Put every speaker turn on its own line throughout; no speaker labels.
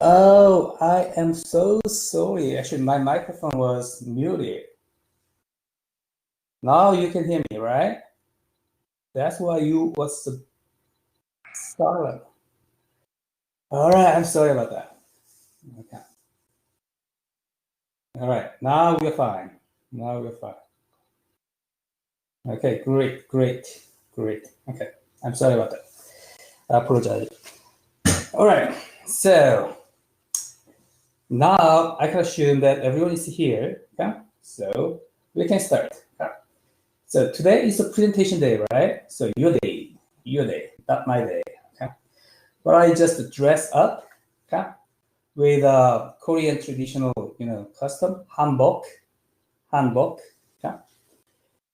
Oh, I am so sorry. Actually, my microphone was muted. Now you can hear me, right? That's why you was silent. All right, I'm sorry about that. Okay. All right, now we're fine. Now we're fine. Okay, great. Okay, I'm sorry about that. I apologize. All right, so now I can assume that everyone is here. Okay, so we can start. Okay? So today is a presentation day, right? So your day, not my day. Okay, but I just dress up. Okay, with a Korean traditional, custom hanbok. Okay.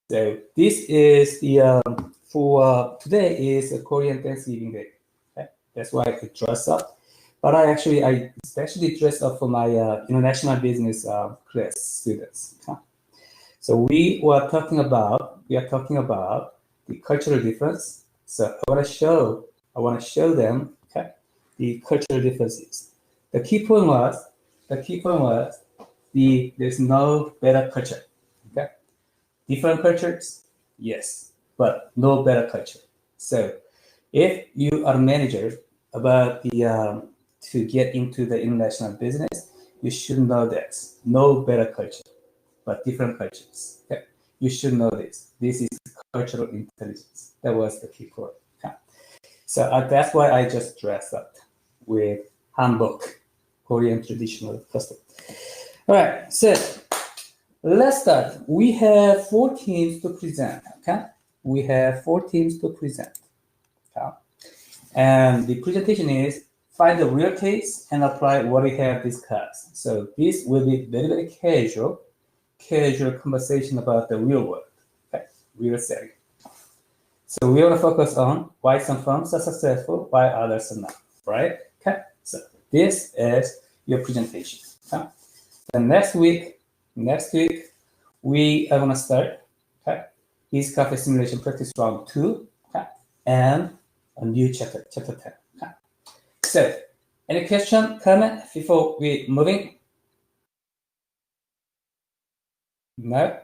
So this is the for today is a Korean Thanksgiving Day. Okay? That's why I dress up. But I especially dressed up for my international business class students. Okay? So we are talking about the cultural difference. So I want to show them, okay, the cultural differences. The key point was there's no better culture. Okay, different cultures, yes, but no better culture. So if you are a manager about the to get into the international business, you should know that no better culture but different cultures. Okay? You should know this. This is cultural intelligence. That was the key point. Okay? So that's why I just dressed up with hanbok, Korean traditional custom. All right, so let's start. We have 4 teams to present. Okay, we have 4 teams to present. Okay? And the presentation is find the real case and apply what we have discussed. So this will be very casual conversation about the real world, okay, real setting. So we want to focus on why some firms are successful, why others are not, right? Okay, so this is your presentation. Okay? Then next week, we are going to start, okay, is cafe simulation practice round 2, okay, and a new chapter 10. Okay? So, any question, comment before we moving? No?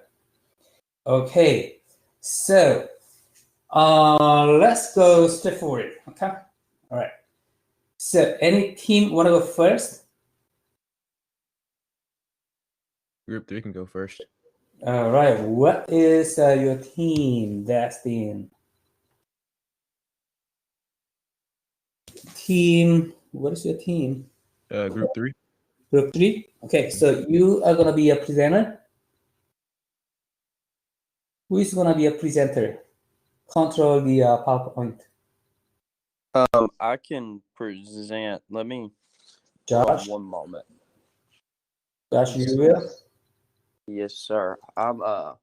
Okay, so let's go straight forward. Okay. All right. So, any team want to go first?
Group 3 can go first.
All right. What is your team, Dustin? What is your team?
Group 3.
Group 3. Okay. So you are gonna be a presenter. Who is gonna be a presenter? Control the PowerPoint.
I can present. Let me.
Josh.
One moment.
Josh, you will.
Yes, sir. I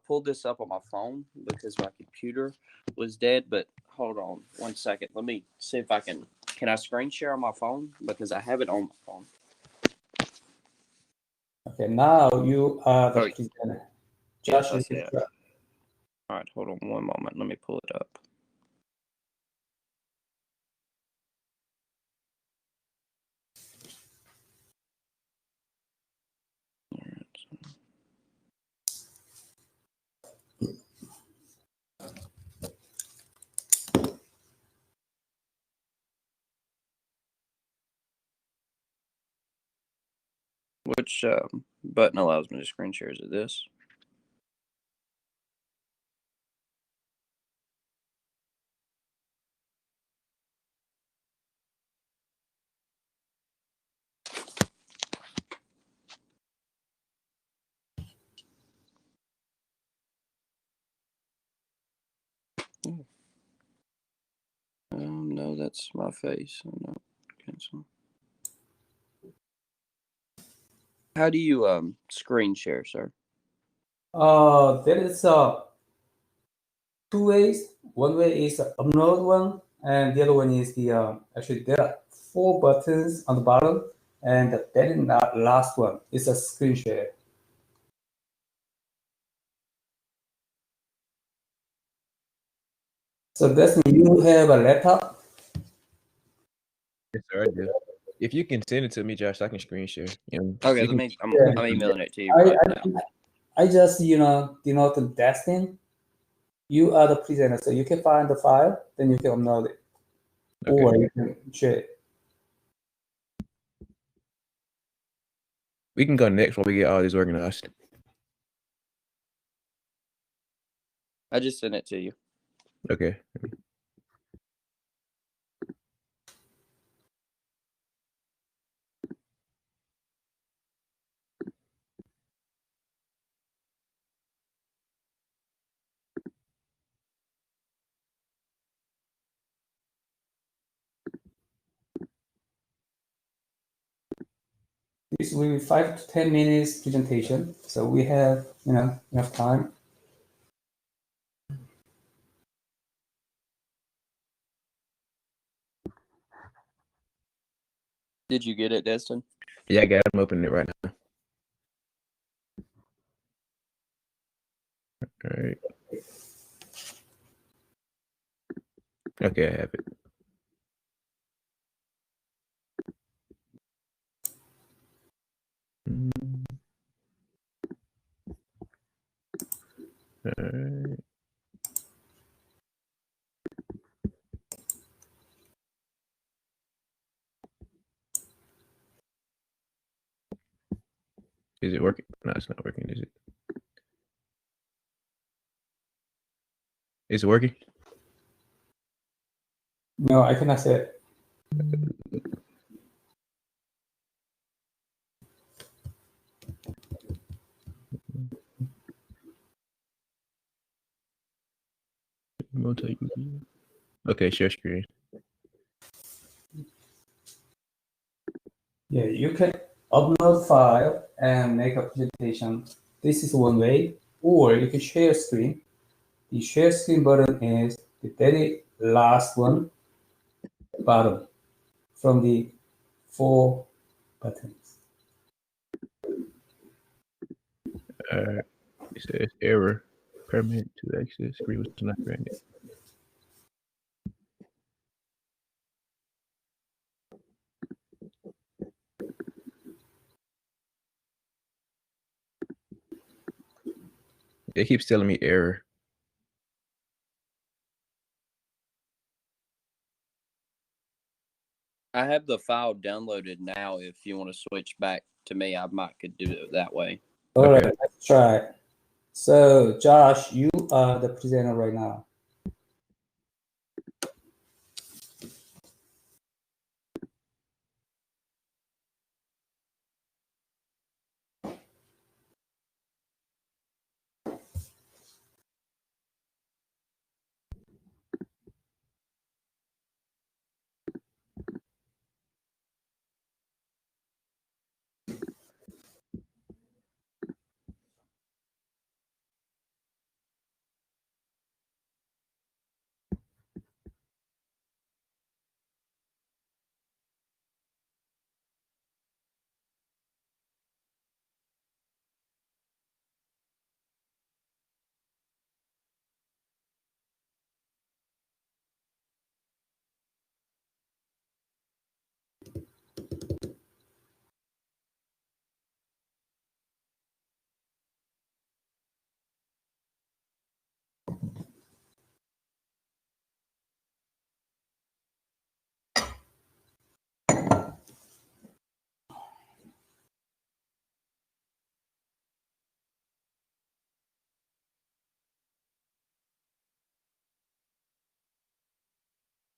pulled this up on my phone because my computer was dead. But hold on 1 second. Let me see if I can. Can I screen share on my phone because I have it on my phone?
Okay. Now you are the presenter. Josh,
Yes, I see it. All right. Hold on 1 moment. Let me pull it up. Which button allows me to screen share? Is it this? No, that's my face. No, cancel. How do you screen share, sir?
There is 2 ways. One way is the upload one, and the other one is the actually there are 4 buttons on the bottom, and the very last one is a screen share. So that's you have a laptop.
Yes, sir, I do. If you can send it to me, Josh, I can screen share.
Okay,
you can,
I'm emailing it to you right now.
I just denote the Destin. You are the presenter, so you can find the file, then you can upload it, or you can share it.
We can go next while we get all this organized.
I just sent it to you.
Okay.
This will be 5 to 10 minutes presentation, so we have enough time.
Did you get it, Destin?
Yeah, I got it. I'm opening it right now. All right. Okay, I have it. All right. Is it working? No, it's not working, is it? Is it working?
No, I cannot say it.
Okay, share screen.
Yeah, you can upload file and make a presentation. This is one way, or you can share screen. The share screen button is the very last one bottom from the 4 buttons.
It says error. Permit to access screen was not granted. It keeps telling me error.
I have the file downloaded now. If you want to switch back to me, I might could do it that way.
All
Okay.
right, let's try. So, Josh, you are the presenter right now.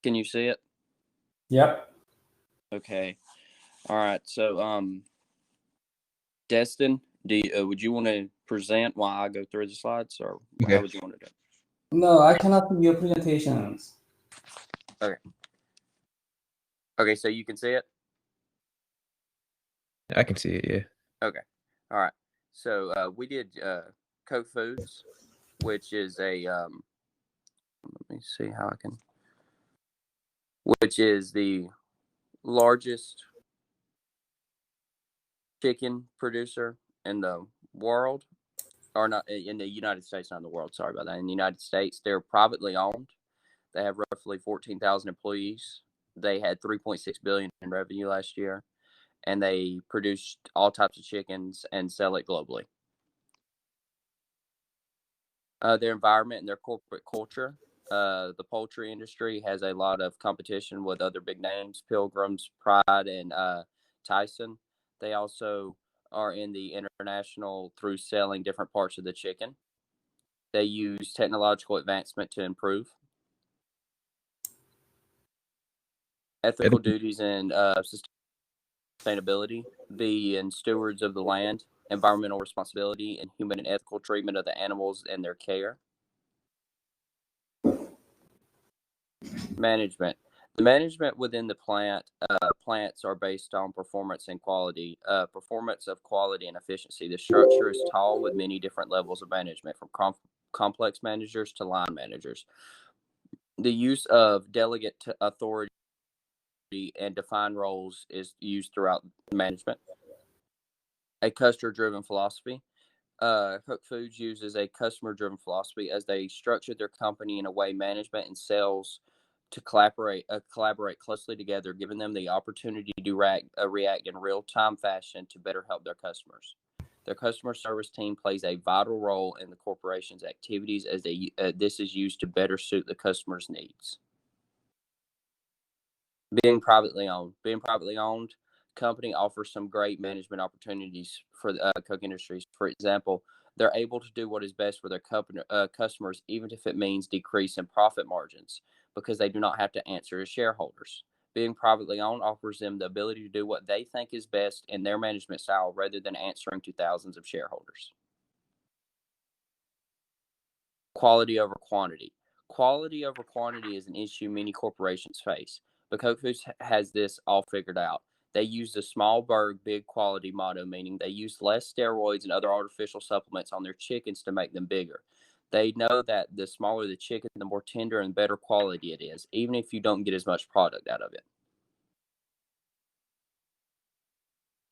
Can you see it?
Yep.
Okay. All right. So, Destin, would you want to present while I go through the slides, or
Okay.
how would you want to do it?
No, I cannot see your presentations.
Okay, so you can see it?
I can see it, yeah.
Okay. All right. So we did Co Foods, which is a let me see how I can, which is the largest chicken producer in the world, or not in the United States, not in the world. Sorry about that. In the United States, they're privately owned. They have roughly 14,000 employees. They had 3.6 billion in revenue last year, and they produced all types of chickens and sell it globally. Their environment and their corporate culture. The poultry industry has a lot of competition with other big names, Pilgrims, Pride, and Tyson. They also are in the international through selling different parts of the chicken. They use technological advancement to improve. Ethical duties and sustainability, being stewards of the land, environmental responsibility, and human and ethical treatment of the animals and their care. Management. The management within the plants are based on performance and quality, performance of quality and efficiency. The structure is tall with many different levels of management, from complex managers to line managers. The use of delegate authority and defined roles is used throughout management. A customer-driven philosophy. Cook Foods uses a customer-driven philosophy as they structure their company in a way management and sales to collaborate closely together, giving them the opportunity to react in real-time fashion to better help their customers. Their customer service team plays a vital role in the corporation's activities as this is used to better suit the customer's needs. Being privately owned company offers some great management opportunities for the cook industries. For example, they're able to do what is best for their customers, even if it means decrease in profit margins, because they do not have to answer to shareholders. Being privately owned offers them the ability to do what they think is best in their management style rather than answering to thousands of shareholders. Quality over quantity. Quality over quantity is an issue many corporations face, but Cook Foods has this all figured out. They use the small bird, big quality motto, meaning they use less steroids and other artificial supplements on their chickens to make them bigger. They know that the smaller the chicken, the more tender and better quality it is, even if you don't get as much product out of it.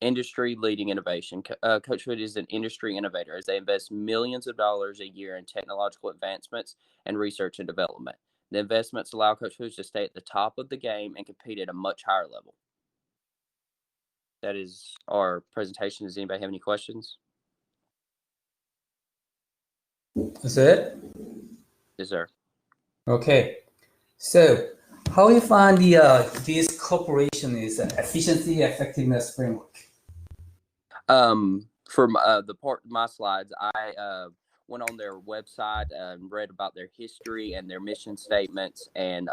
Industry-leading innovation. Coach Food is an industry innovator as they invest millions of dollars a year in technological advancements and research and development. The investments allow Coach Foods to stay at the top of the game and compete at a much higher level. That is our presentation. Does anybody have any questions?
That's it?
Yes, sir.
Okay. So how you find this corporation is an efficiency effectiveness framework?
For the part of my slides, I went on their website and read about their history and their mission statements, and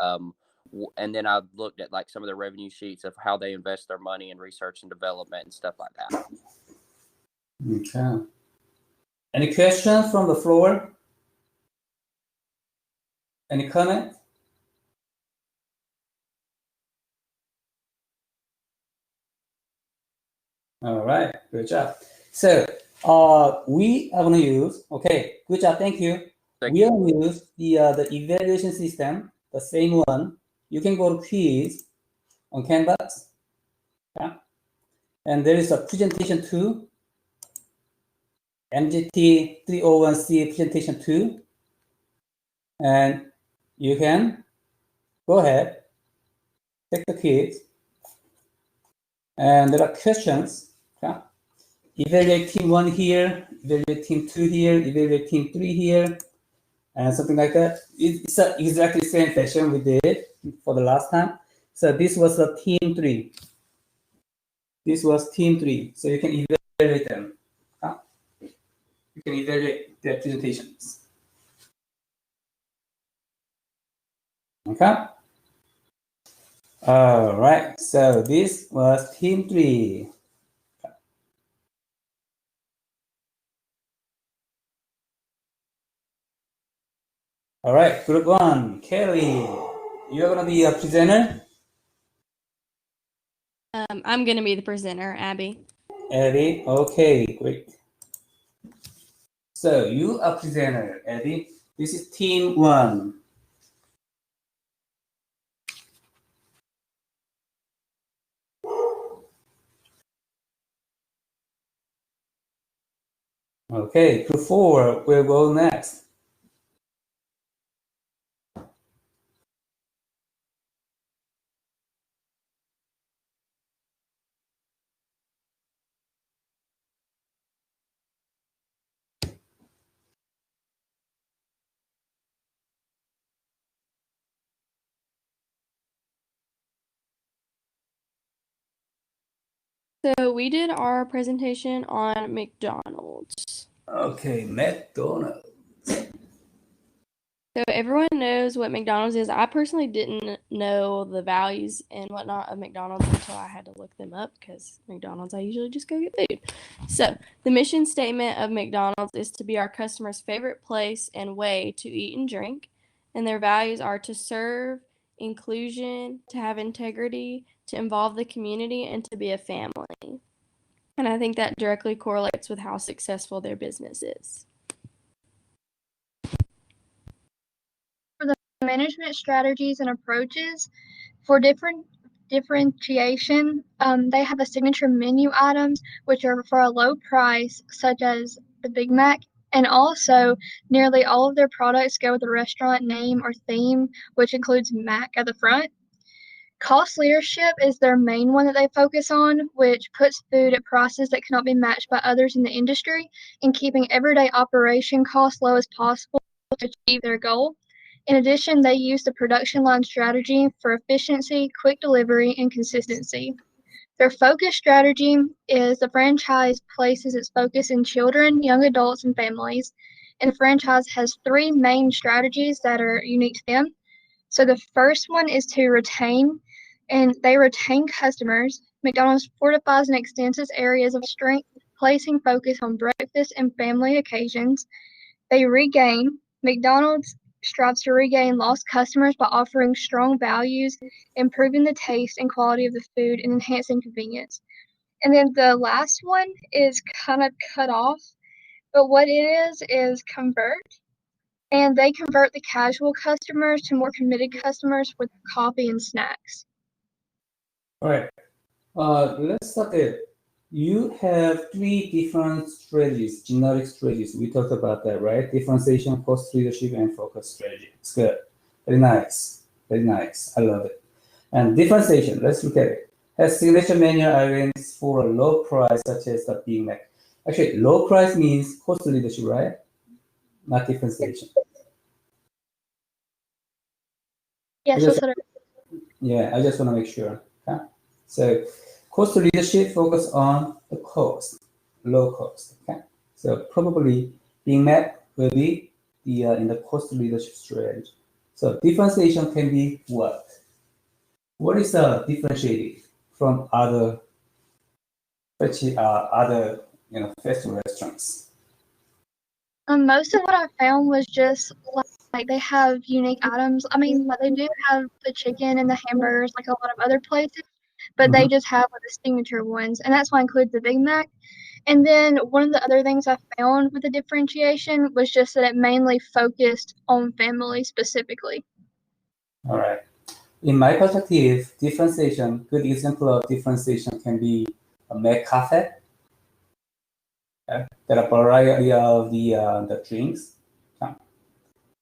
then I looked at like some of their revenue sheets of how they invest their money in research and development and stuff like that.
Okay. Any questions from the floor? Any comment? All right, good job. So we are going to use, okay, good job, thank you. We are going to use the evaluation system, the same one. You can go to quiz on Canvas. Yeah. And there is a presentation 2, MGT301C presentation 2. And you can go ahead, take the quiz. And there are questions. Okay? Evaluate team 1 here, evaluate team 2 here, evaluate team 3 here, and something like that. It's exactly the same session we did for the last time. So this was the team 3. This was team 3. So you can evaluate them. Okay? You can evaluate their presentations. Okay? All right. So this was team 3. All right, group 1, Kelly, you're gonna be a presenter?
I'm gonna be the presenter, Abby.
Abby, okay, great. So you are presenter, Abby. This is team 1. Okay, group 4 will go next.
So we did our presentation on McDonald's.
Okay, McDonald's.
So everyone knows what McDonald's is. I personally didn't know the values and whatnot of McDonald's until I had to look them up because McDonald's, I usually just go get food. So the mission statement of McDonald's is to be our customers' favorite place and way to eat and drink. And their values are to serve, inclusion, to have integrity, to involve the community, and to be a family. And I think that directly correlates with how successful their business is.
Management strategies and approaches for differentiation. They have a signature menu items which are for a low price, such as the Big Mac, and also nearly all of their products go with a restaurant name or theme, which includes Mac at the front. Cost leadership is their main one that they focus on, which puts food at prices that cannot be matched by others in the industry, and keeping everyday operation costs low as possible to achieve their goal. In addition, they use the production line strategy for efficiency, quick delivery, and consistency. Their focus strategy is the franchise places its focus in children, young adults, and families. And the franchise has three main strategies that are unique to them. So the first one is to retain, and they retain customers. McDonald's fortifies and extends its areas of strength, placing focus on breakfast and family occasions. They regain. McDonald's strives to regain lost customers by offering strong values, improving the taste and quality of the food, and enhancing convenience. And then the last one is kind of cut off, but what it is convert. And they convert the casual customers to more committed customers with coffee and snacks.
All right. Let's start it. You have three different strategies, generic strategies. We talked about that, right? Differentiation, cost leadership, and focus strategy. It's good. Very nice. Very nice. I love it. And differentiation, let's look at it. Has signature menu items for a low price, such as the Big Mac. Actually, low price means cost leadership, right? Not differentiation.
Yes, that's what it is.
Yeah, I just want to make sure. Okay? So cost leadership focus on the cost, low cost. Okay, so probably Big Mac will be the in the cost leadership strategy. So differentiation can be what? What is differentiated from other fast food restaurants?
Most of what I found was just like they have unique items. I mean, like, they do have the chicken and the hamburgers like a lot of other places, but they just have like the signature ones, and that's why I include the Big Mac. And then one of the other things I found with the differentiation was just that it mainly focused on family specifically.
All right. In my perspective, differentiation, good example of differentiation can be a McCafe. There are a variety of the drinks.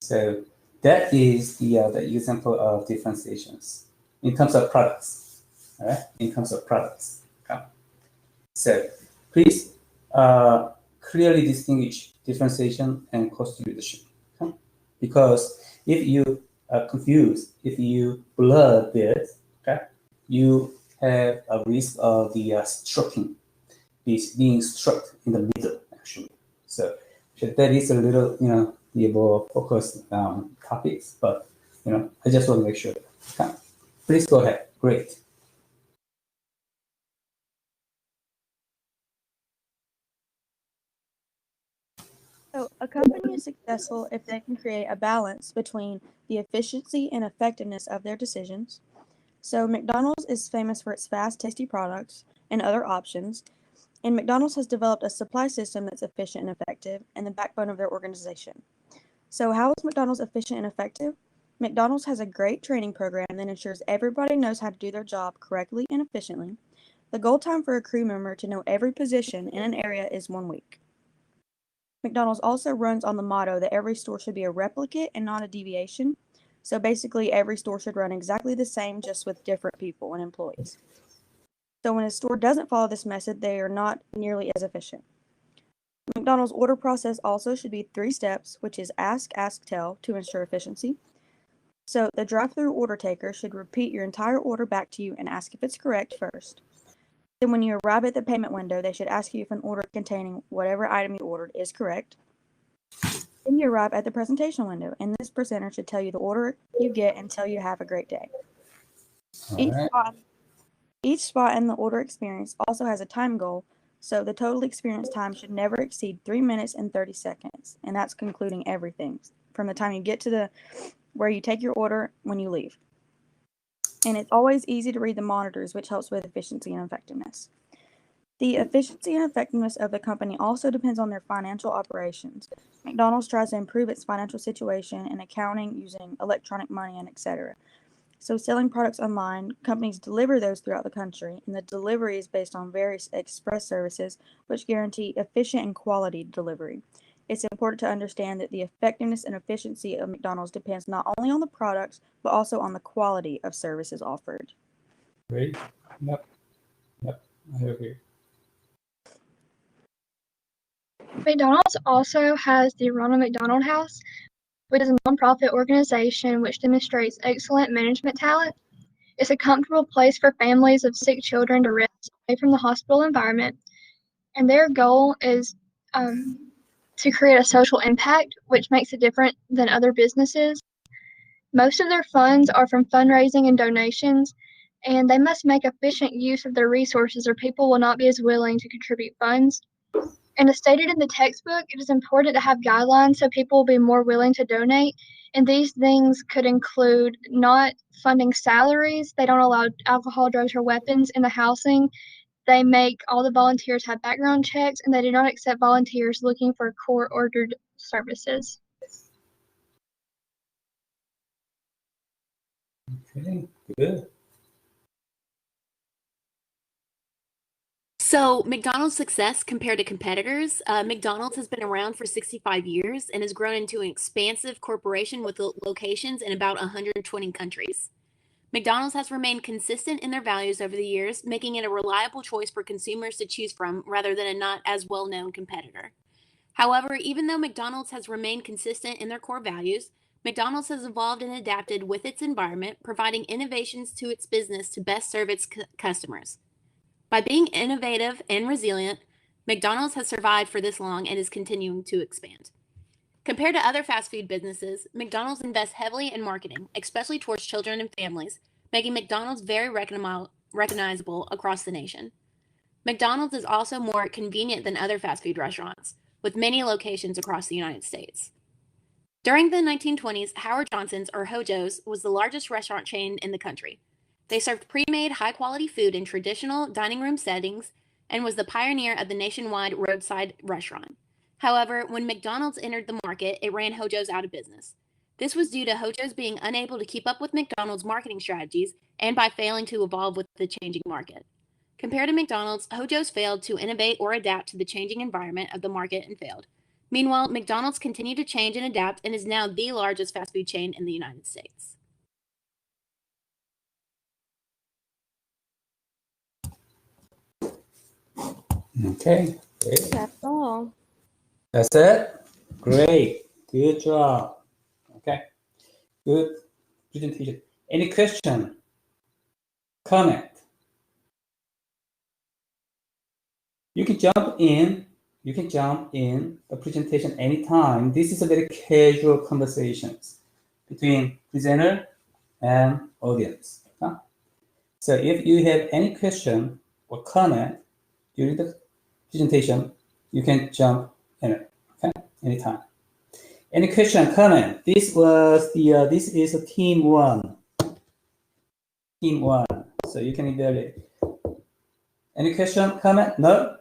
So that is the example of differentiations in terms of products. All right, in terms of products. So please clearly distinguish differentiation and cost leadership. Because if you are confused, if you blur this, you have a risk of the being struck in the middle, actually. So that is a little, the more focused topics, but I just want to make sure. Okay. Please go ahead. Great.
So, a company is successful if they can create a balance between the efficiency and effectiveness of their decisions. So, McDonald's is famous for its fast, tasty products and other options, and McDonald's has developed a supply system that's efficient and effective and the backbone of their organization. So, how is McDonald's efficient and effective? McDonald's has a great training program that ensures everybody knows how to do their job correctly and efficiently. The goal time for a crew member to know every position in an area is 1 week. McDonald's also runs on the motto that every store should be a replicate and not a deviation. So basically, every store should run exactly the same, just with different people and employees. So when a store doesn't follow this method, they are not nearly as efficient. McDonald's order process also should be 3 steps, which is ask, tell, to ensure efficiency. So the drive-through order taker should repeat your entire order back to you and ask if it's correct first. Then when you arrive at the payment window, they should ask you if an order containing whatever item you ordered is correct. Then you arrive at the presentation window, and this presenter should tell you the order you get and tell you to have a great day. Each spot in the order experience also has a time goal, so the total experience time should never exceed 3 minutes and 30 seconds, and that's concluding everything, from the time you get to where you take your order when you leave. And it's always easy to read the monitors, which helps with efficiency and effectiveness. The efficiency and effectiveness of the company also depends on their financial operations. McDonald's tries to improve its financial situation and accounting using electronic money and etc. So selling products online, companies deliver those throughout the country, and the delivery is based on various express services which guarantee efficient and quality delivery. It's important to understand that the effectiveness and efficiency of McDonald's depends not only on the products, but also on the quality of services offered.
Great. Yep. I agree.
McDonald's also has the Ronald McDonald House, which is a nonprofit organization which demonstrates excellent management talent. It's a comfortable place for families of sick children to rest away from the hospital environment, and their goal is to create a social impact, which makes it different than other businesses. Most of their funds are from fundraising and donations, and they must make efficient use of their resources or people will not be as willing to contribute funds. And as stated in the textbook, it is important to have guidelines so people will be more willing to donate. And these things could include not funding salaries. They don't allow alcohol, drugs, or weapons in the housing. They make all the volunteers have background checks, and they do not accept volunteers looking for court-ordered services.
Okay, good.
So, McDonald's success compared to competitors, McDonald's has been around for 65 years and has grown into an expansive corporation with locations in about 120 countries. McDonald's has remained consistent in their values over the years, making it a reliable choice for consumers to choose from rather than a not as well-known competitor. However, even though McDonald's has remained consistent in their core values, McDonald's has evolved and adapted with its environment, providing innovations to its business to best serve its customers. By being innovative and resilient, McDonald's has survived for this long and is continuing to expand. Compared to other fast food businesses, McDonald's invests heavily in marketing, especially towards children and families, making McDonald's very recognizable across the nation. McDonald's is also more convenient than other fast food restaurants, with many locations across the United States. During the 1920s, Howard Johnson's, or Hojo's, was the largest restaurant chain in the country. They served pre-made, high-quality food in traditional dining room settings and was the pioneer of the nationwide roadside restaurant. However, when McDonald's entered the market, it ran Hojo's out of business. This was due to Hojo's being unable to keep up with McDonald's marketing strategies and by failing to evolve with the changing market. Compared to McDonald's, Hojo's failed to innovate or adapt to the changing environment of the market and failed. Meanwhile, McDonald's continued to change and adapt and is now the largest fast food chain in the United States.
Okay, great.
That's all.
That's it? Great. Good job. Okay. Good presentation. Any question? Comment? You can jump in. You can jump in the presentation anytime. This is a very casual conversations between presenter and audience. Okay? So if you have any question or comment during the presentation, you can jump in it. Okay, anytime. Any question, comment? This was the this is a team one. Team one. So you can evaluate. Any question, comment? No.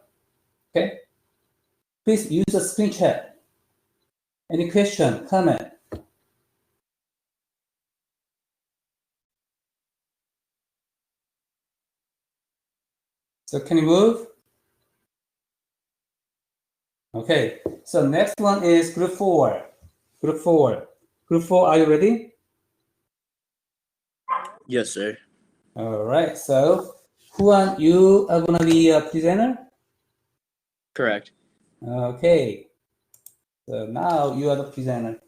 Okay. Please use the screen chat. Any question, comment? So can you move? Okay. So next one is group 4. Group 4. Group 4, are you ready?
Yes, sir.
All right. So Juan, you are gonna be a presenter?
Correct.
Okay. So now you are the presenter.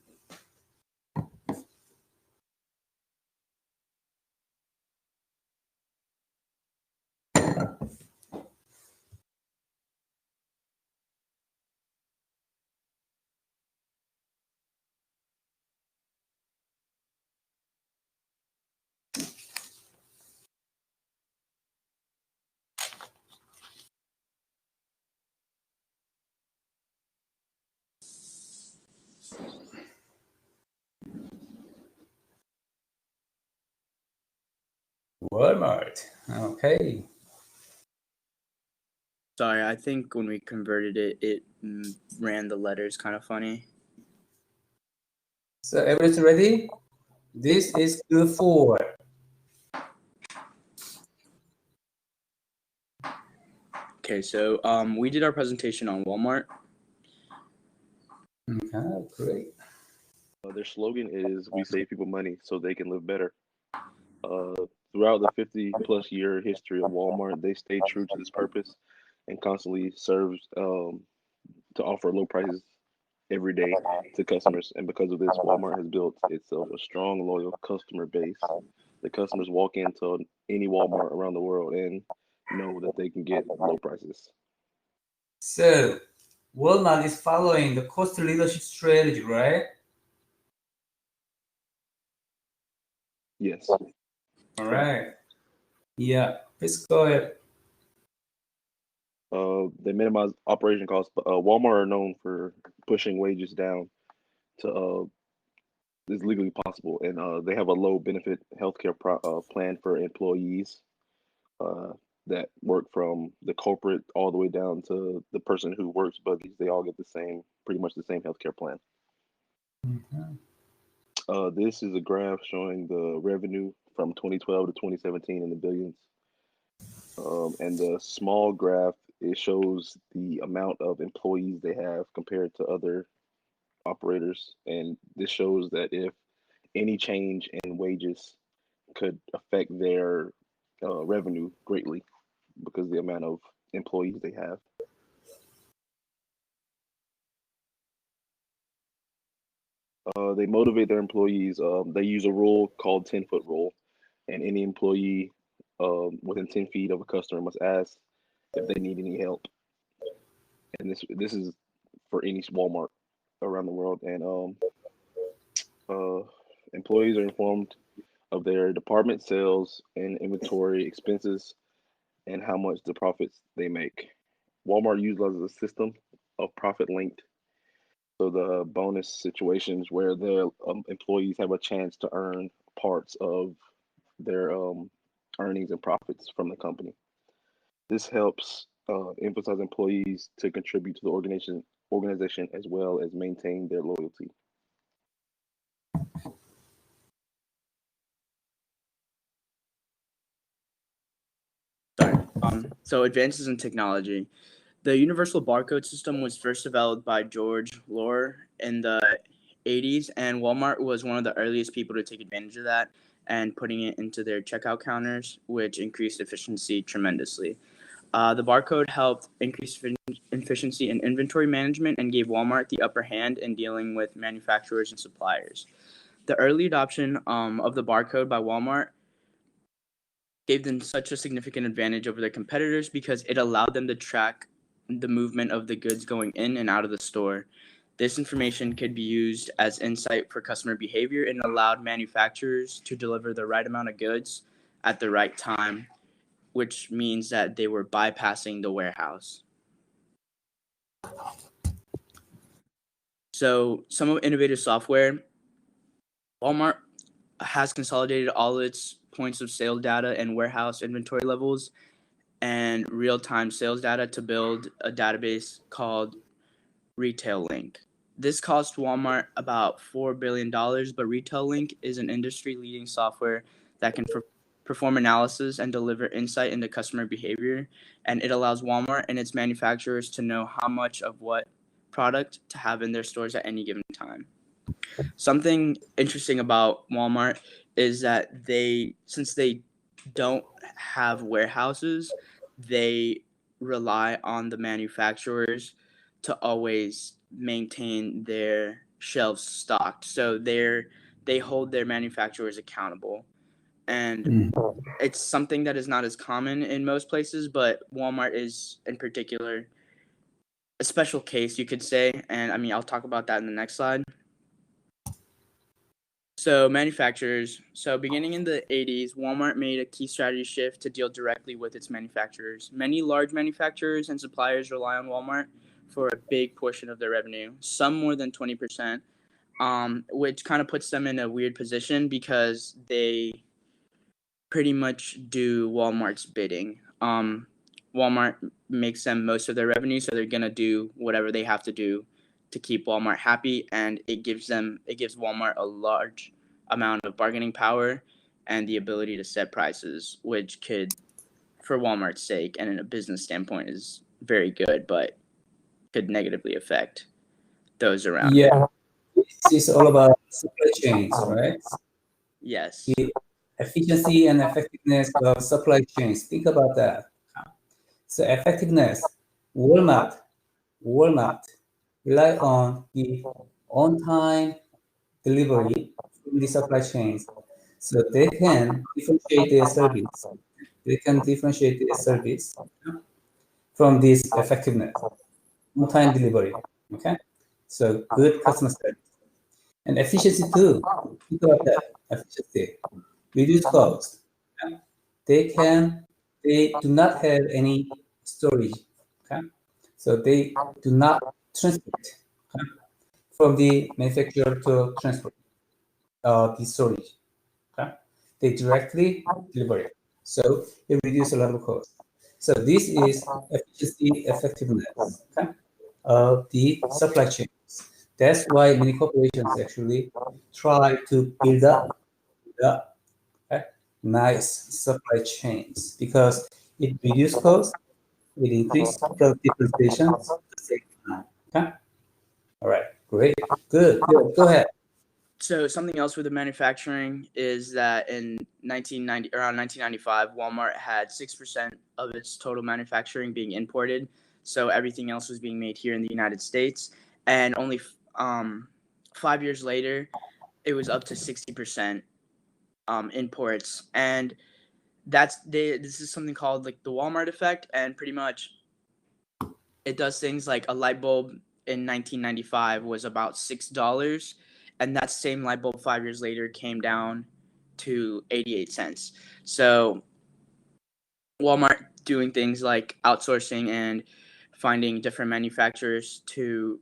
Walmart. Okay.
Sorry, I think when we converted it, it ran the letters kind of funny.
So everything ready? This is good for.
Okay, so we did our presentation on Walmart.
Okay, great.
Their slogan is "We save people money so they can live better." Throughout the 50-plus year history of Walmart, they stayed true to this purpose and constantly serves to offer low prices every day to customers. And because of this, Walmart has built itself a strong, loyal customer base. The customers walk into any Walmart around the world and know that they can get low prices.
So Walmart is following the cost leadership strategy, right?
Yes.
All right. Yeah, please go ahead.
They minimize operation costs, but Walmart are known for pushing wages down to is legally possible, and they have a low benefit healthcare plan for employees that work from the corporate all the way down to the person who works buggies. They all get pretty much the same healthcare plan. This is a graph showing the revenue from 2012 to 2017 in the billions. And the small graph, it shows the amount of employees they have compared to other operators. And this shows that if any change in wages could affect their revenue greatly because of the amount of employees they have. They motivate their employees. They use a rule called 10-foot rule, and any employee within 10 feet of a customer must ask if they need any help. And this is for any Walmart around the world. And employees are informed of their department sales and inventory expenses and how much the profits they make. Walmart utilizes a system of profit linked. So the bonus situations where their employees have a chance to earn parts of their earnings and profits from the company. This helps emphasize employees to contribute to the organization as well as maintain their loyalty.
Sorry. So advances in technology. The universal barcode system was first developed by George Lohr in the 80s, and Walmart was one of the earliest people to take advantage of that and putting it into their checkout counters, which increased efficiency tremendously. The barcode helped increase efficiency in inventory management and gave Walmart the upper hand in dealing with manufacturers and suppliers. The early adoption of the barcode by Walmart gave them such a significant advantage over their competitors because it allowed them to track the movement of the goods going in and out of the store. This information could be used as insight for customer behavior and allowed manufacturers to deliver the right amount of goods at the right time, which means that they were bypassing the warehouse. So some of innovative software, Walmart has consolidated all its points of sale data and warehouse inventory levels and real-time sales data to build a database called Retail Link. This cost Walmart about $4 billion, but Retail Link is an industry-leading software that can perform analysis and deliver insight into customer behavior, and it allows Walmart and its manufacturers to know how much of what product to have in their stores at any given time. Something interesting about Walmart is that since they don't have warehouses, they rely on the manufacturers to always maintain their shelves stocked. So they hold their manufacturers accountable. And it's something that is not as common in most places, but Walmart is in particular a special case, you could say. And I mean, I'll talk about that in the next slide. So manufacturers. So beginning in the 80s, Walmart made a key strategy shift to deal directly with its manufacturers. Many large manufacturers and suppliers rely on Walmart for a big portion of their revenue, some more than 20%, which kind of puts them in a weird position because they pretty much do Walmart's bidding. Walmart makes them most of their revenue, so they're gonna do whatever they have to do to keep Walmart happy, and it gives Walmart a large amount of bargaining power and the ability to set prices, which could, for Walmart's sake and in a business standpoint, is very good, but could negatively affect those around it.
Yeah, this is all about supply chains, right?
Yes.
The efficiency and effectiveness of supply chains. Think about that. So effectiveness, Walmart rely on the on-time delivery from the supply chains, so they can differentiate their service. They can differentiate their service from this effectiveness, on-time delivery. Okay, so good customer service and efficiency too. Think about that efficiency, reduce cost. They do not have any storage. Okay, so they do not transport from the manufacturer to transport the storage. Okay, they directly deliver it, so it reduces a lot of cost. So this is efficiency, effectiveness, okay, of the supply chains. That's why many corporations actually try to build up okay, nice supply chains because it reduces cost, it increases differentiation at the same time. Okay, all right, great, good. Go ahead.
So something else with the manufacturing is that in around 1995, Walmart had 6% of its total manufacturing being imported. So everything else was being made here in the United States. And only 5 years later, it was up to 60% imports. And this is something called like the Walmart effect. And pretty much it does things like a light bulb in 1995 was about $6. And that same light bulb 5 years later came down to 88 cents. So Walmart doing things like outsourcing and finding different manufacturers to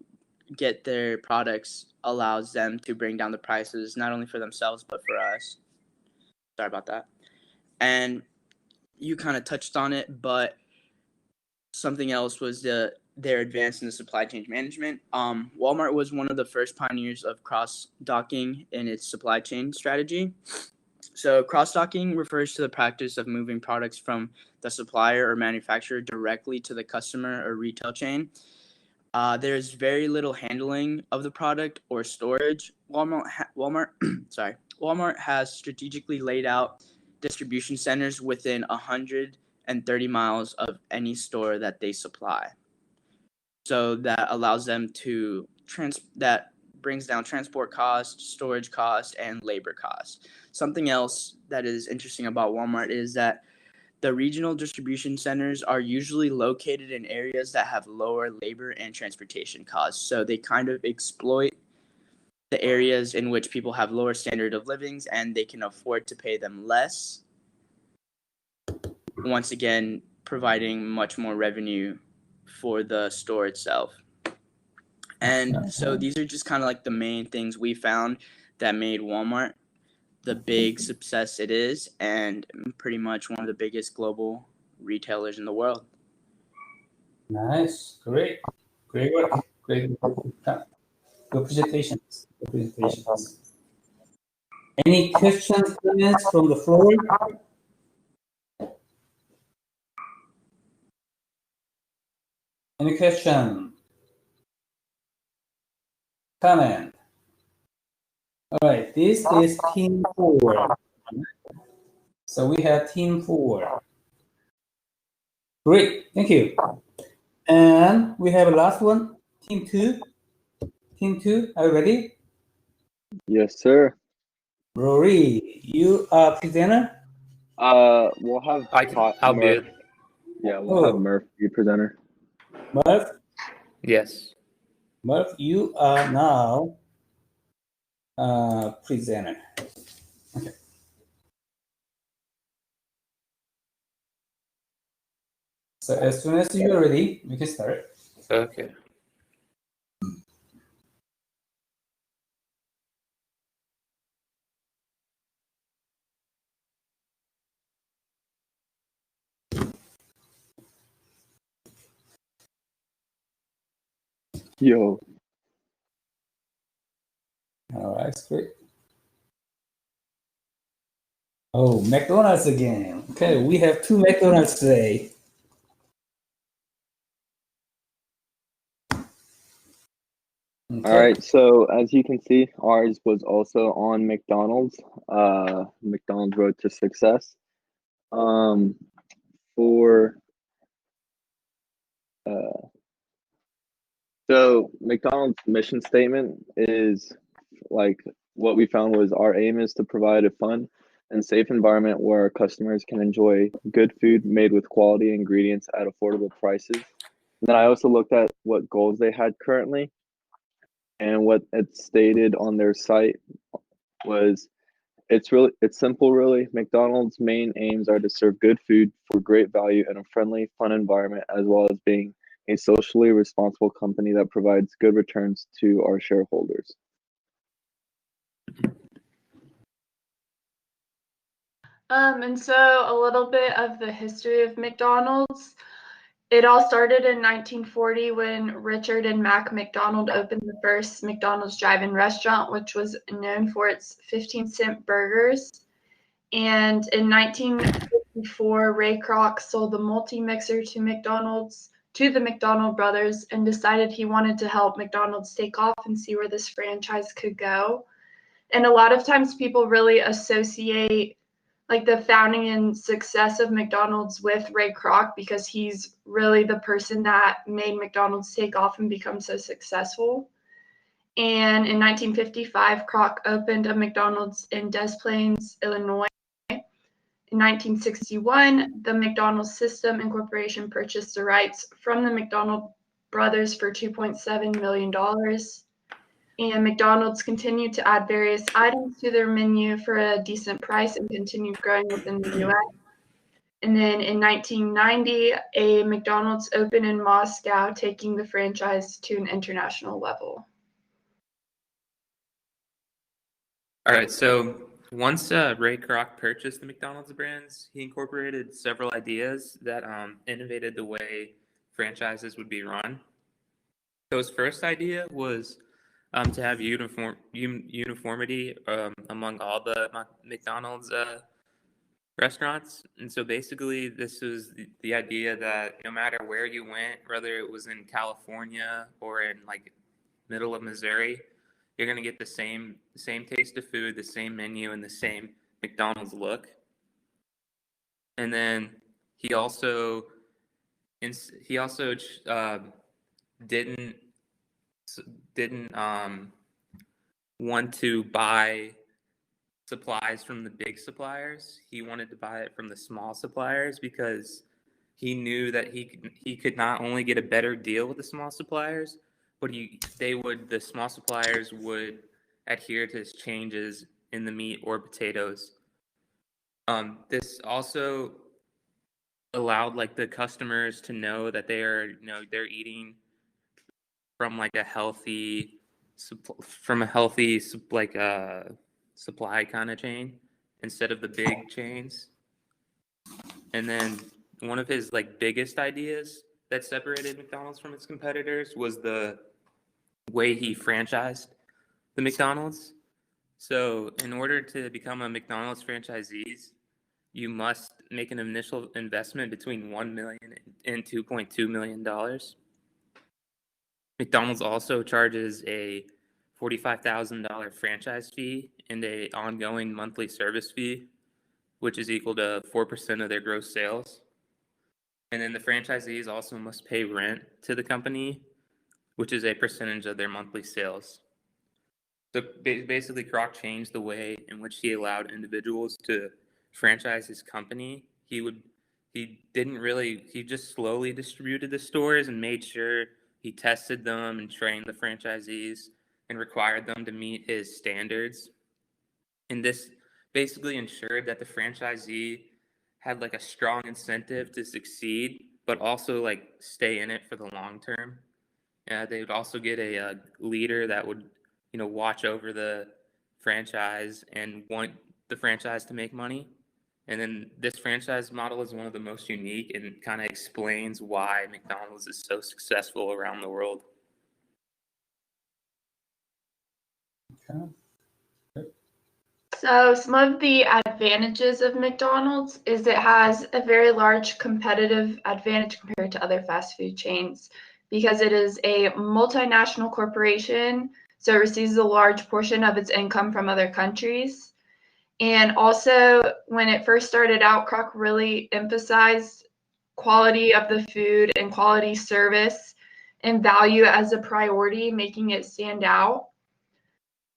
get their products allows them to bring down the prices, not only for themselves, but for us. Sorry about that. And you kind of touched on it, but something else was their advance in the supply chain management. Walmart was one of the first pioneers of cross-docking in its supply chain strategy. So cross-docking refers to the practice of moving products from the supplier or manufacturer directly to the customer or retail chain. There's very little handling of the product or storage. Walmart has strategically laid out distribution centers within 130 miles of any store that they supply. So that allows them to that brings down transport costs, storage costs, and labor costs. Something else that is interesting about Walmart is that the regional distribution centers are usually located in areas that have lower labor and transportation costs. So they kind of exploit the areas in which people have lower standard of livings and they can afford to pay them less. Once again, providing much more revenue for the store itself. And so these are just kind of like the main things we found that made Walmart the big success it is, and pretty much one of the biggest global retailers in the world.
Nice, great work, great work. Good presentations. Any questions, comments from the floor? Any question? Comment? All right, this is team 4. So we have team 4. Great, thank you. And we have a last one, team 2. Team 2, are you ready?
Yes, sir.
Rory, you are presenter?
We'll have
I'll be
Murph.
it.
Yeah, we'll have Murph be presenter.
Murph?
Yes.
Murph, you are now presenter. Okay. So as soon as you're ready, we can start.
Okay.
Yo.
All right, great. Oh, McDonald's again. Okay, we have 2 McDonald's today.
All right, so as you can see, ours was also on McDonald's. McDonald's Road to Success. For so McDonald's mission statement is like what we found was our aim is to provide a fun and safe environment where our customers can enjoy good food made with quality ingredients at affordable prices. And then I also looked at what goals they had currently, and what it stated on their site was it's simple really. McDonald's main aims are to serve good food for great value in a friendly, fun environment, as well as being a socially responsible company that provides good returns to our shareholders.
And so a little bit of the history of McDonald's. It all started in 1940 when Richard and Mac McDonald opened the first McDonald's drive-in restaurant, which was known for its 15-cent burgers. And in 1954, Ray Kroc sold the multi-mixer to the McDonald brothers, and decided he wanted to help McDonald's take off and see where this franchise could go. And a lot of times people really associate like the founding and success of McDonald's with Ray Kroc, because he's really the person that made McDonald's take off and become so successful. And in 1955, Kroc opened a McDonald's in Des Plaines, Illinois. In 1961, the McDonald's System Incorporation purchased the rights from the McDonald brothers for $2.7 million. And McDonald's continued to add various items to their menu for a decent price and continued growing within the U.S. And then in 1990, a McDonald's opened in Moscow, taking the franchise to an international level.
All right, so once Ray Kroc purchased the McDonald's brands, he incorporated several ideas that innovated the way franchises would be run. So his first idea was to have uniformity among all the McDonald's restaurants. And so basically this was the idea that no matter where you went, whether it was in California or in like middle of Missouri, you're going to get the same taste of food, the same menu, and the same McDonald's look. And then he also didn't want to buy supplies from the big suppliers. He wanted to buy it from the small suppliers, because he knew that he could not only get a better deal with the small suppliers, but the small suppliers would adhere to his changes in the meat or potatoes. This also allowed like the customers to know that they're eating from like a healthy supply kind of chain instead of the big chains. And then one of his like biggest ideas that separated McDonald's from its competitors was the way he franchised the McDonald's. So in order to become a McDonald's franchisee, you must make an initial investment between $1 million and $2.2 million. McDonald's also charges a $45,000 franchise fee and an ongoing monthly service fee, which is equal to 4% of their gross sales. And then the franchisees also must pay rent to the company, which is a percentage of their monthly sales. So basically, Kroc changed the way in which he allowed individuals to franchise his company. He just slowly distributed the stores and made sure he tested them and trained the franchisees and required them to meet his standards. And this basically ensured that the franchisee had like a strong incentive to succeed, but also like stay in it for the long term. They would also get a leader that would, watch over the franchise and want the franchise to make money. And then this franchise model is one of the most unique and kind of explains why McDonald's is so successful around the world.
So some of the advantages of McDonald's is it has a very large competitive advantage compared to other fast food chains because it is a multinational corporation, so it receives a large portion of its income from other countries. And also, when it first started out, Kroc really emphasized quality of the food and quality service and value as a priority, making it stand out.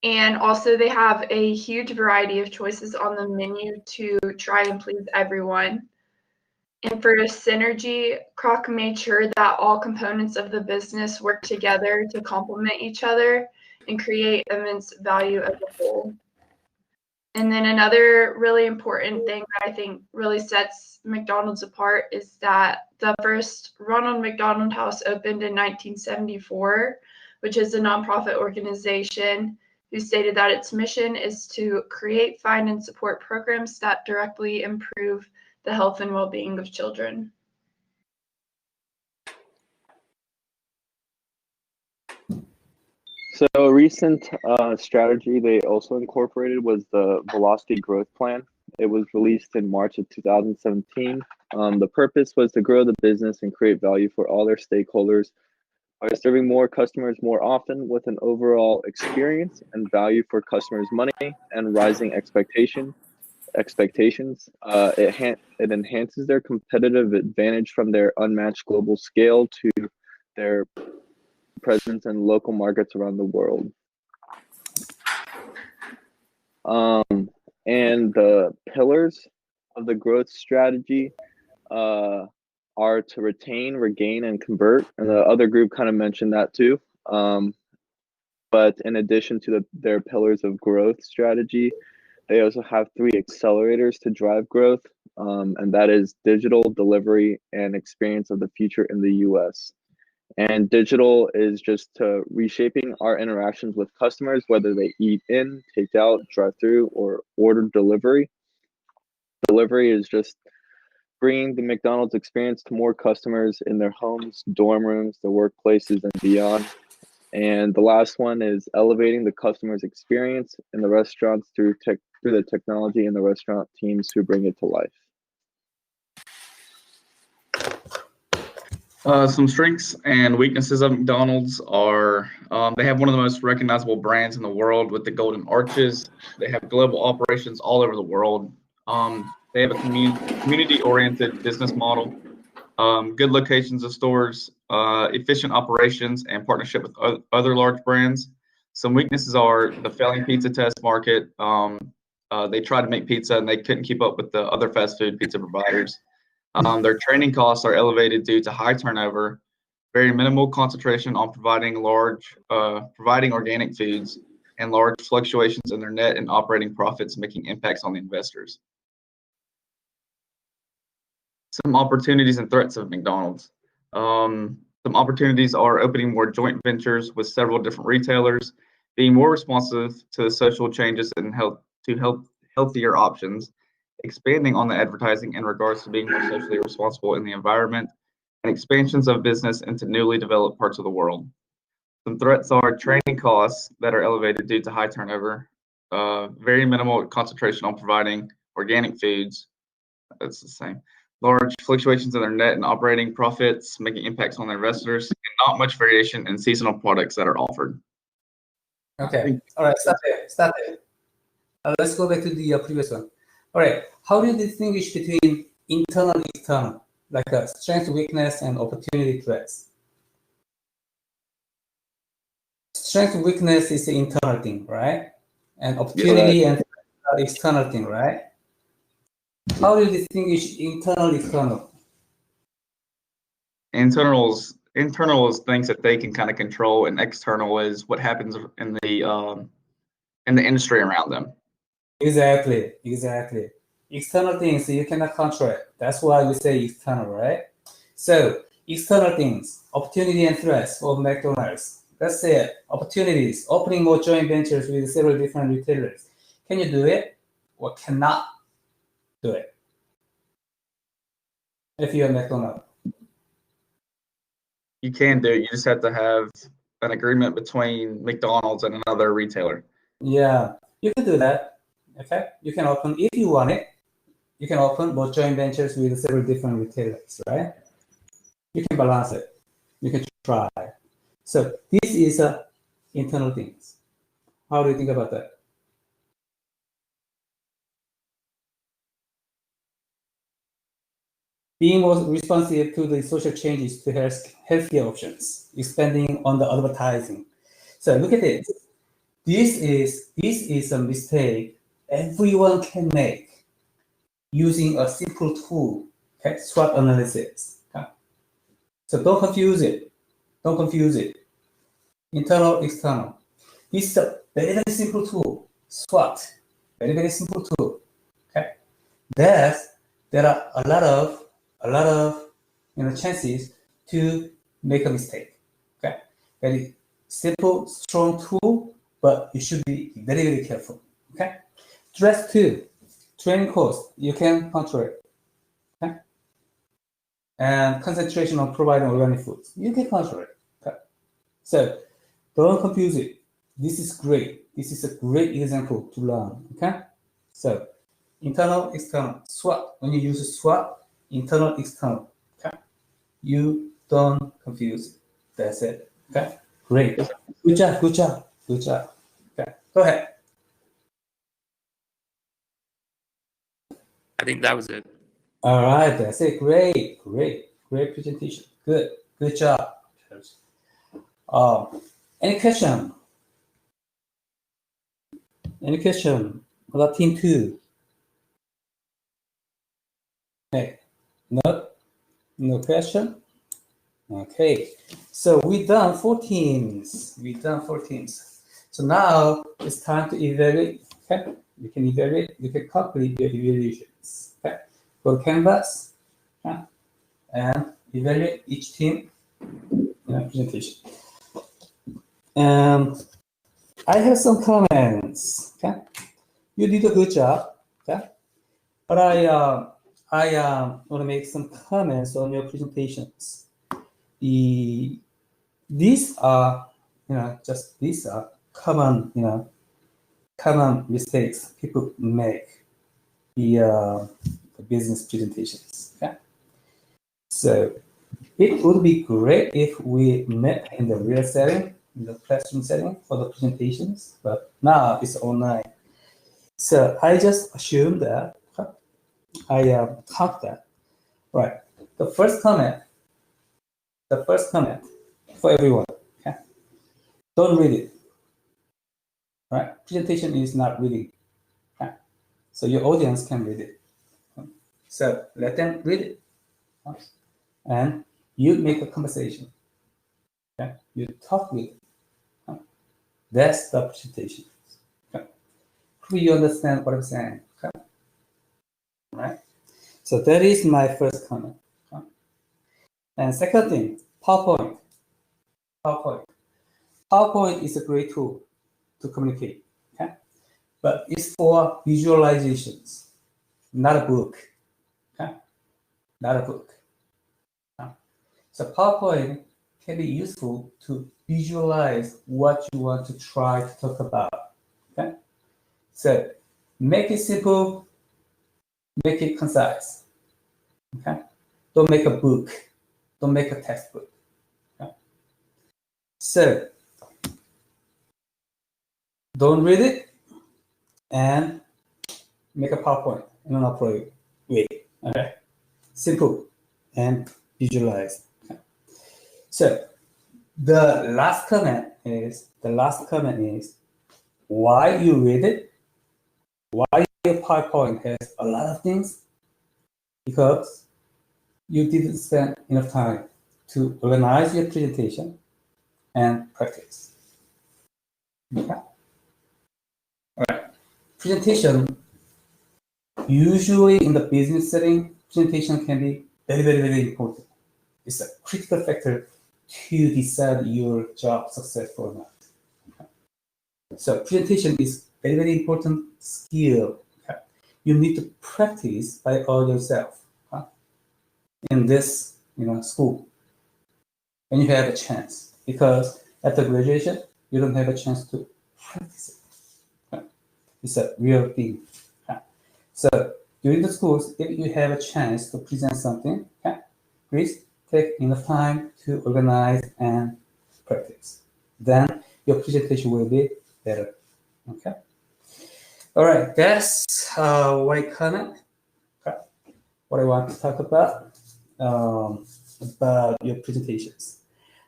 And also, they have a huge variety of choices on the menu to try and please everyone. And for synergy, Kroc made sure that all components of the business work together to complement each other and create immense value as a whole. And then another really important thing that I think really sets McDonald's apart is that the first Ronald McDonald House opened in 1974, which is a nonprofit organization who stated that its mission is to create, find, and support programs that directly improve the health and well-being of children.
So a recent strategy they also incorporated was the Velocity Growth Plan. It was released in March of 2017. The purpose was to grow the business and create value for all their stakeholders by serving more customers more often with an overall experience and value for customers' money and rising expectations. It enhances their competitive advantage from their unmatched global scale to their presence in local markets around the world. And the pillars of the growth strategy are to retain, regain, and convert. And the other group kind of mentioned that too. But in addition to their pillars of growth strategy, they also have 3 accelerators to drive growth, and that is digital, delivery, and experience of the future in the US. And digital is just reshaping our interactions with customers, whether they eat in, take out, drive through, or order delivery. Delivery is just bringing the McDonald's experience to more customers in their homes, dorm rooms, their workplaces, and beyond. And the last one is elevating the customer's experience in the restaurants through the technology and the restaurant teams who bring it to life.
Some strengths and weaknesses of McDonald's are they have one of the most recognizable brands in the world with the Golden Arches. They have global operations all over the world. They have a community-oriented business model, good locations of stores, efficient operations, and partnership with other large brands. Some weaknesses are the failing pizza test market. They tried to make pizza and they couldn't keep up with the other fast food pizza providers. Their training costs are elevated due to high turnover, very minimal concentration on providing organic foods, and large fluctuations in their net and operating profits, making impacts on the investors. Some opportunities and threats of McDonald's. Some opportunities are opening more joint ventures with several different retailers, being more responsive to the social changes and healthier options, expanding on the advertising in regards to being more socially responsible in the environment, and expansions of business into newly developed parts of the world. Some threats are training costs that are elevated due to high turnover, very minimal concentration on providing organic foods. That's the same. Large fluctuations in their net and operating profits, making impacts on their investors, and not much variation in seasonal products that are offered.
Okay. All right. Stop there. Let's go back to the previous one. All right. How do you distinguish between internal and external, like strength, weakness, and opportunity threats? Strength, weakness is the internal thing, right? And opportunity and external thing, right? How do you distinguish internal and external?
Internal is things that they can kind of control, and external is what happens in the industry around them. Exactly.
External things you cannot control it. That's why we say external, right? So external things, opportunity and threats for McDonald's. Let's say opportunities, opening more joint ventures with several different retailers. Can you do it or cannot do it if you're McDonald's?
You can do it. You just have to have an agreement between McDonald's and another retailer.
Yeah, you can do that. Okay, you can open if you want it. You can open both joint ventures with several different retailers, right? You can balance it. You can try. So this is internal things. How do you think about that? Being more responsive to the social changes to healthcare options, expanding on the advertising. So look at this. This is a mistake everyone can make using a simple tool, okay? SWOT analysis. Okay? So don't confuse it. Don't confuse it. Internal, external. This is a very, very simple tool. SWOT. Very, very simple tool. Okay. There are a lot of chances to make a mistake. Okay. Very simple, strong tool, but you should be very, very careful. Okay. Dress 2, training course, you can control it. Okay. And concentration on providing organic foods, you can control it. Okay. So don't confuse it. This is great. This is a great example to learn. Okay. So internal, external, SWOT. When you use SWOT, internal, external. Okay. You don't confuse it. That's it. Okay. Great. Good job. Good job. Good job. Okay. Go ahead.
I think that was it.
All right. That's it. Great. Great. Great presentation. Good. Good job. Any question? Any question about team 2? Okay. No? No question? Okay. So we've done 4 teams. We've done 4 teams. So now it's time to evaluate. Okay. You can evaluate. You can complete your evaluations. Okay. Go to Canvas. Okay. And evaluate each team presentation. And I have some comments. Okay. You did a good job. Okay. But I want to make some comments on your presentations. These are, these are common, common mistakes people make the business presentations. Okay. So it would be great if we met in the real setting, in the classroom setting for the presentations, but now it's online. So I just assume that I count that. Right. The first comment for everyone. Okay. Don't read it. Right. Presentation is not reading. Okay. So your audience can read it. So let them read it. And you make a conversation. Okay. You talk with it. Okay. That's the presentation. Okay. Do you understand what I'm saying? Okay. Right. So that is my first comment. Okay. And second thing, PowerPoint. PowerPoint is a great tool to communicate, okay? But it's for visualizations, not a book, okay? Not a book. Okay? So PowerPoint can be useful to visualize what you want to try to talk about, okay? So make it simple, make it concise, okay? Don't make a book, don't make a textbook, okay? So don't read it and make a PowerPoint in an appropriate way. Okay, simple and visualize. Okay. So the last comment is why you read it, why your PowerPoint has a lot of things, because you didn't spend enough time to organize your presentation and practice. Okay. All right. Presentation, usually in the business setting, presentation can be very, very, very important. It's a critical factor to decide your job success or not. Okay. So presentation is very, very important skill. Okay. You need to practice by all yourself in this school when you have a chance, because after graduation you don't have a chance to practice it. It's a real thing. Okay? So during the schools, if you have a chance to present something, okay, please take enough time to organize and practice. Then your presentation will be better. Okay. All right. That's what I comment. Okay. What I want to talk about your presentations.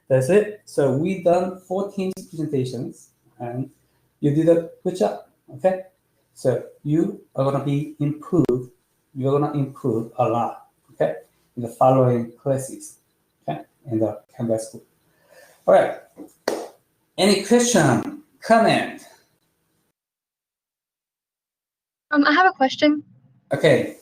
That's it. So we done 14 presentations, and you did a good job. Okay. So you are gonna be improved. You're gonna improve a lot. Okay. In the following classes. Okay. In the Canvas school. All right. Any question, comment?
I have a question.
Okay.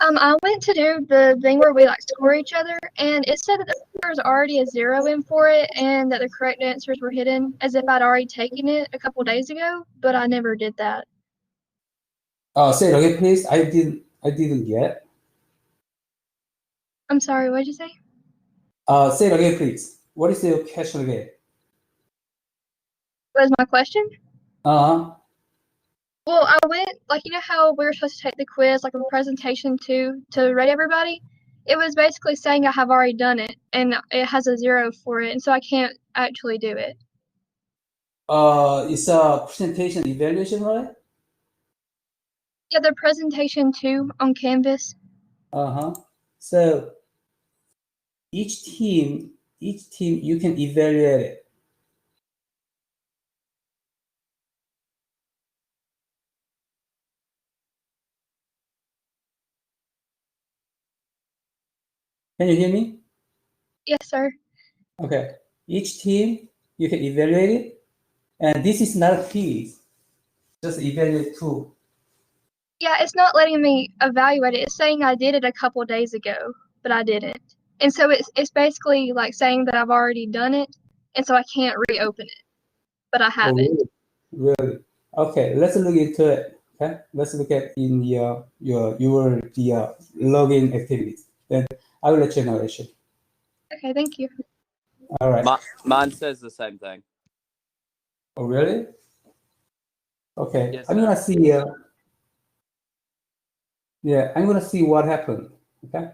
I went to do the thing where we like score each other, and it said that there was already a 0 in for it, and that the correct answers were hidden, as if I'd already taken it a couple days ago, but I never did that.
Say it again, please. I didn't get.
I'm sorry. What did you say?
Say it again, please. What is your question again?
What was my question?
Uh-huh.
Well, I went, like, you know how we were supposed to take the quiz, like a presentation to rate everybody? It was basically saying I have already done it, and it has a 0 for it, and so I can't actually do it.
It's a presentation evaluation, right?
Yeah, the presentation 2 on Canvas.
Uh-huh. So each team, you can evaluate it. Can you hear me?
Yes, sir.
Okay. Each team, you can evaluate it. And this is not a quiz. Just evaluate tool.
Yeah, it's not letting me evaluate it. It's saying I did it a couple days ago, but I didn't. And so it's basically like saying that I've already done it, and so I can't reopen it. But I
Oh,
haven't.
really? Okay, let's look into it. Okay, let's look at in the your login activities. Then I will let you know, Rachel.
Okay, thank you.
All right.
Mine says the same thing.
Oh, really? Okay,
Yes,
I'm
sir.
gonna see. Yeah, I'm gonna see what happened. Okay,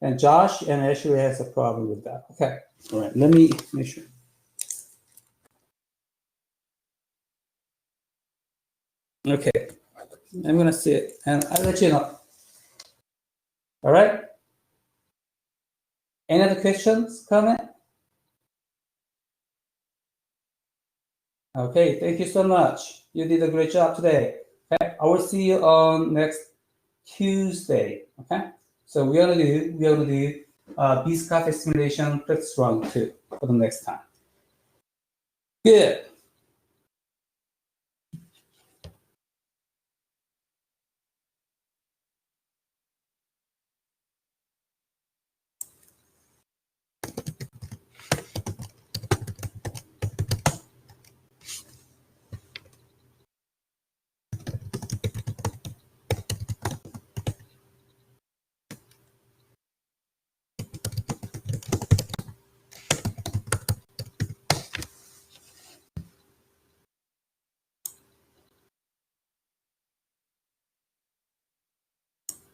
and Josh and Ashley has a problem with that. Okay, all right. Let me make sure. Okay, I'm gonna see it, and I'll let you know. All right. Any other questions, comment? Okay, thank you so much. You did a great job today. Okay, I will see you on next Tuesday. Okay, so we're gonna do Beast Cafe simulation practice round 2 for the next time. Good.